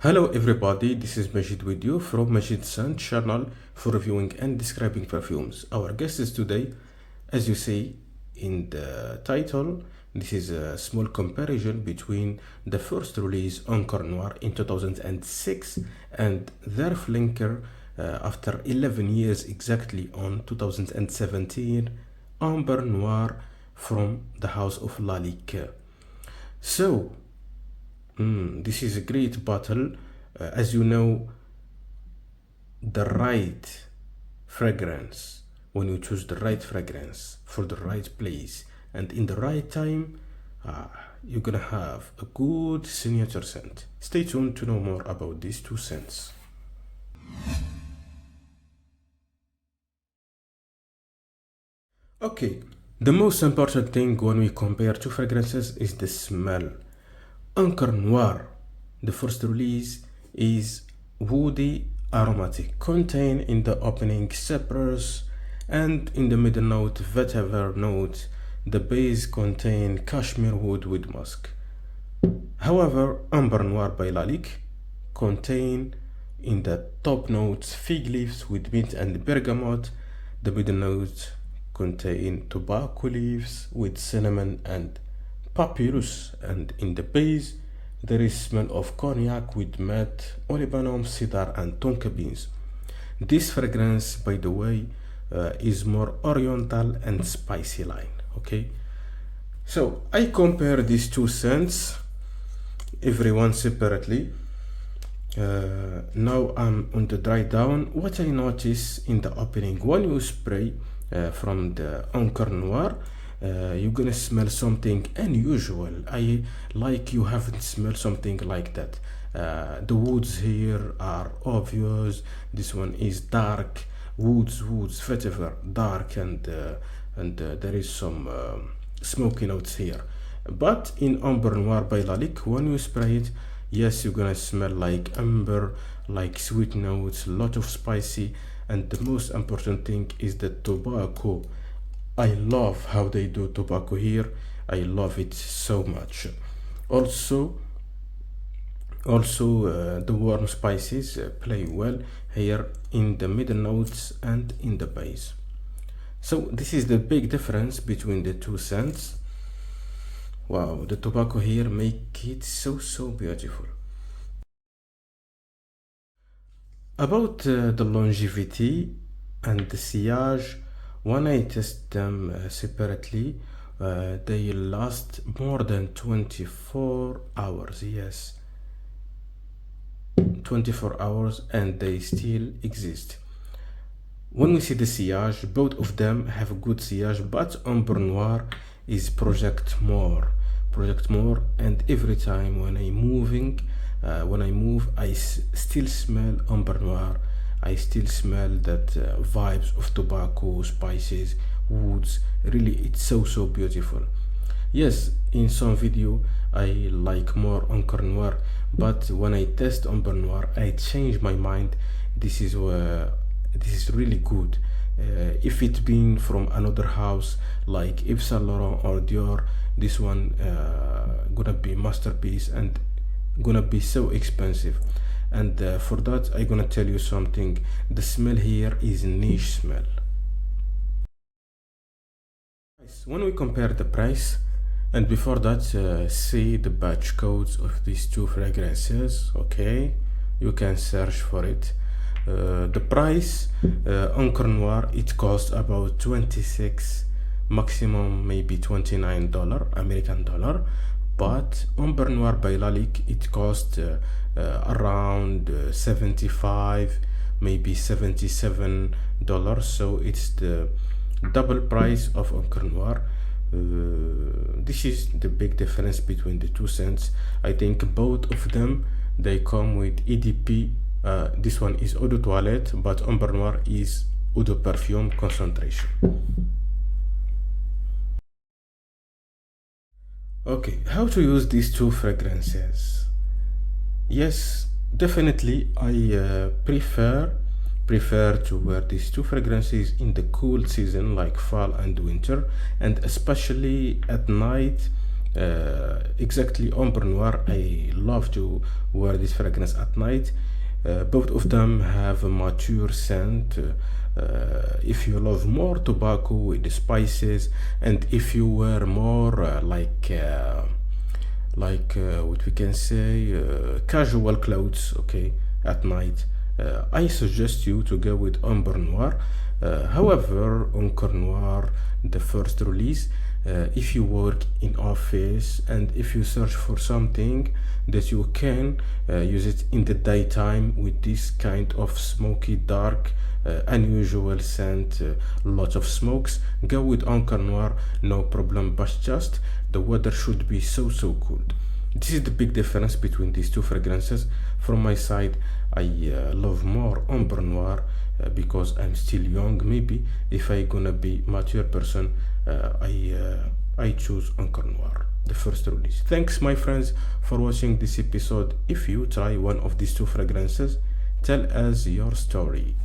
Hello everybody, this is Majid with you from Majid Sun channel for reviewing and describing perfumes. Our guest is today, as you see in the title, this is a small comparison between the first release Encore Noire in 2006 and their flanker after 11 years exactly on 2017, Ombre Noire from the house of Lalique. So, this is a great battle. As you know, the right fragrance, when you choose the right fragrance for the right place and in the right time, you're gonna have a good signature scent. Stay tuned to know more about these two scents. Okay, the most important thing when we compare two fragrances is the smell. Encore Noire, the first release, is woody aromatic, contained in the opening cypress and in the middle note vetiver note. The base contain cashmere wood with musk. However, Amber Noir by Lalique contain in the top notes fig leaves with mint and bergamot. The middle notes contain tobacco leaves with cinnamon and papyrus, and in the base there is smell of cognac with meth, olibanum, cedar and tonka beans. This fragrance, by the way, is more oriental and spicy line. Okay, so I compare these two scents, everyone separately. Now I'm on the dry down. What I notice in the opening, when you spray from the Encore Noir, you're gonna smell something unusual. I like you haven't smelled something like that. The woods here are obvious. This one is dark woods, vetiver, dark, and there is some smoky notes here. But in Amber Noir by Lalique, when you spray it, yes, you're gonna smell like amber, like sweet notes, a lot of spicy, and the most important thing is the tobacco. I love how they do tobacco here. I love it so much. Also, the warm spices play well here in the middle notes and in the base. So this is the big difference between the two scents. Wow, the tobacco here make it so beautiful. About the longevity and the sillage, when I test them separately, they last more than 24 hours. Yes, 24 hours, and they still exist. When we see the sillage, both of them have good sillage, but Amber Noir is project more, and every time when I move, I still smell Amber Noir. I still smell that vibes of tobacco, spices, woods. Really, it's so beautiful. Yes, in some video I like more Encore Noir, but when I test Amber Noir, I change my mind. This is really good. If it been from another house like Yves Saint Laurent or Dior, this one gonna be masterpiece and gonna be so expensive. And for that, I'm gonna tell you something. The smell here is niche smell. When we compare the price, and before that, see the batch codes of these two fragrances. Okay, you can search for it. The price, Encore Noir, it costs about 26, maximum maybe $29 American dollar. But Amber Noir by Lalique, it cost around 75, maybe $77. So it's the double price of Encore Noir. This is the big difference between the two scents. I think both of them, they come with EDP. This one is eau de toilette, but Amber Noir is eau de perfume concentration. Okay, how to use these two fragrances? Yes, definitely I prefer to wear these two fragrances in the cool season like fall and winter, and especially at night exactly ombre noire. I love to wear this fragrance at night. Both of them have a mature scent. If you love more tobacco with the spices, and if you wear more what we can say, casual clothes, okay, at night, I suggest you to go with ombre noire. However, encore noire, the first release, if you work in office and if you search for something that you can use it in the daytime with this kind of smoky dark unusual scent, lot of smokes, go with encore noire, no problem. But just the weather should be so cold. This is the big difference between these two fragrances. From my side, I love more ombre noire because I'm still young. Maybe if I gonna be mature person, I choose encore noire, the first release. Thanks, my friends, for watching this episode. If you try one of these two fragrances, tell us your story.